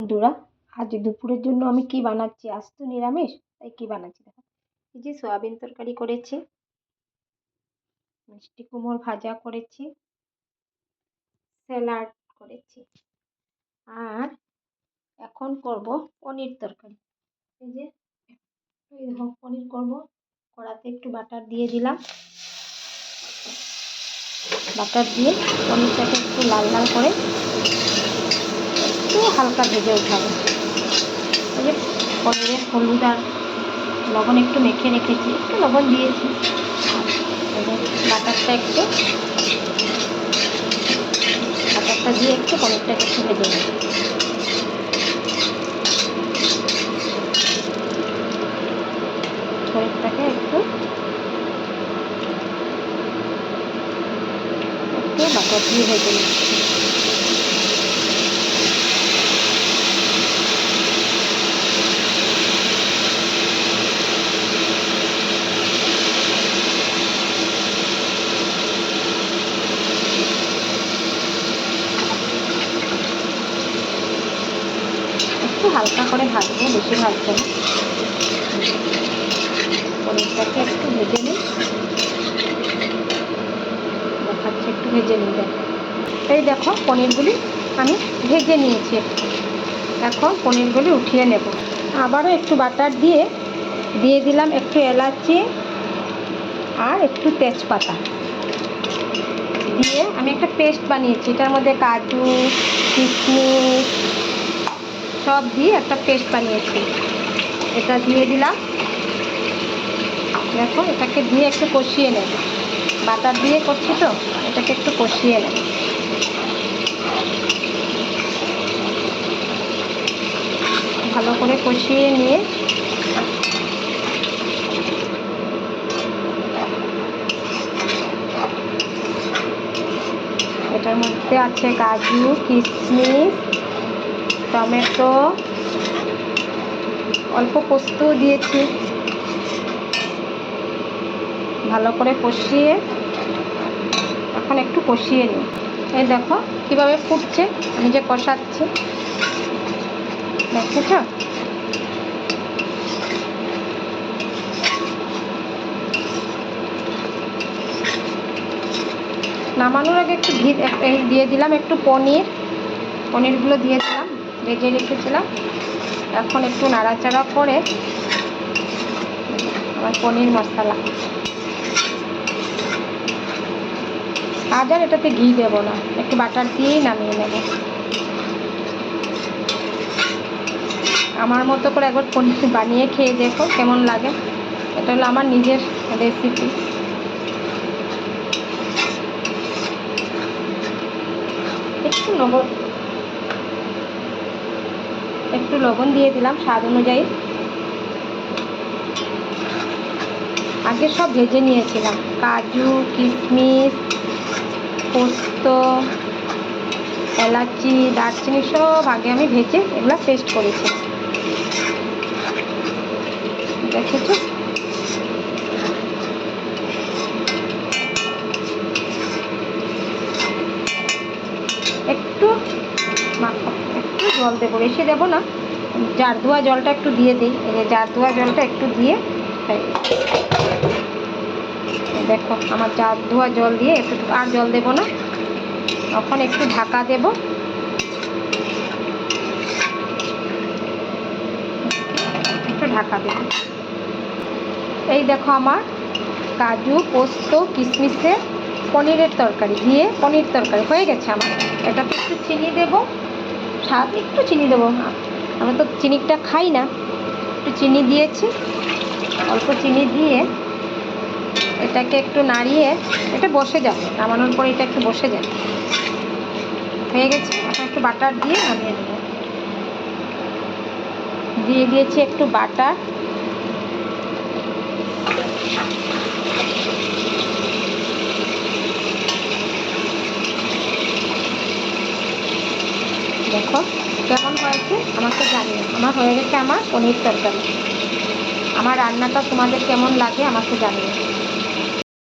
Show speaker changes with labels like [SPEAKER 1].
[SPEAKER 1] বন্ধুরা, আজ দুপুরের জন্য আমি কি বানাচ্ছি। আজ তো নিরামিষ, তাই কি বানাচ্ছি দেখো। এই যে সয়াবিন তরকারি করেছি, মিষ্টি কুমড়ো ভাজা করেছি, স্যালাড করেছি, আর এখন করব পনির তরকারি। এই যে এই দেখো পনির করব। কড়াতে একটু বাটার দিয়ে দিলাম, বাটার দিয়ে পনিরটাকে একটু লাল লাল করে একটু হালকা ভেজে উঠাবো। এই যে পনিরের হলুদ আর লবণ একটু মেখে রেখেছি, একটু লবণ দিয়েছি। বাটারটা দিয়ে একটু পনিরটাকে একটু ভেজে নেব। পনিরটাকে একটু বাটার দিয়ে ভেজে নেব। একটু হালকা করে ভাজবো, বেশি ভাজবো না। পনিরটাকে একটু ভেজে নিই, দেখাচ্ছি একটু ভেজে নিই। এই দেখো পনিরগুলি আমি ভেজে নিয়েছি। এখন পনিরগুলি উঠিয়ে নেব। আবারও একটু বাটার দিয়ে দিলাম একটু এলাচি আর একটু তেজপাতা দিয়ে আমি একটা পেস্ট বানিয়েছি। এটার মধ্যে কাজু, কিশমিশ সব দিয়ে একটা পেস্ট বানিয়েছি। এটা দিয়ে দিলাম। দেখো এটাকে দিয়ে একটু কষিয়ে নেব। বাটার দিয়ে করছি তো, এটাকে একটু কষিয়ে নেব। ভালো করে কষিয়ে নিয়ে এটার মধ্যে আছে কাজু, কিশমিশ, টমেটো, অল্প পোস্ত দিয়েছি। ভালো করে কষিয়ে এখন একটু কষিয়ে নিই। এই দেখো কীভাবে ফুটছে, আমি যে কষাচ্ছি, দেখেছ? নামানোর আগে একটু ঘি দিয়ে দিলাম, একটু পনিরগুলো দিয়ে দিলাম, ভেজে রেখেছিলাম। এখন একটু নাড়াচাড়া করে আমার পনির মশলা। আজ আর এটাতে ঘি দেবো না, একটু বাটার দিয়েই নামিয়ে নেব। আমার মতো করে একবার পনির বানিয়ে খেয়ে দেখো কেমন লাগে। এটা হলো আমার নিজের রেসিপি। একটু লবণ দিয়ে দিলাম স্বাদ অনুযায়ী। আগে সব ভেজে নিয়েছিলাম, কাজু, কিশমিশ, পোস্ত, এলাচি, দারচিনি সব আগে আমি ভেজে এগুলো পেস্ট করেছি। দেখেছো? একটু জল দেবো, বেশি দেবো না। জার ধোয়া জলটা একটু দিয়ে দিই। এই যে জার ধোয়া জলটা একটু দিয়ে, দেখো আমার জার ধোয়া জল দিয়ে একটু, আর জল দেবো না। তখন একটু ঢাকা দেব। একটু ঢাকা দেব। এই দেখো আমার কাজু, পোস্ত, কিশমিশের পনিরের তরকারি দিয়ে পনির তরকারি হয়ে গেছে আমার। এটাতে একটু চিনি দেবো, স্বাদ একটু চিনি দেবো। আমরা তো চিনিটা খাই না, একটু চিনি দিয়েছি। অল্প চিনি দিয়ে এটাকে একটু নাড়িয়ে এটা বসে যাবে। নামানোর পরে এটা একটু বসে যাবে। হয়ে গেছে। এখন একটু বাটার দিয়ে নামিয়ে দেবো। দিয়ে দিয়েছি একটু বাটার। দেখো কেমন হয়েছে আমাকে জানিও। আমার হয়ে গেছে আমার পনির তরকারি। আমার রান্নাটা তোমাদের কেমন লাগে আমাকে জানিও।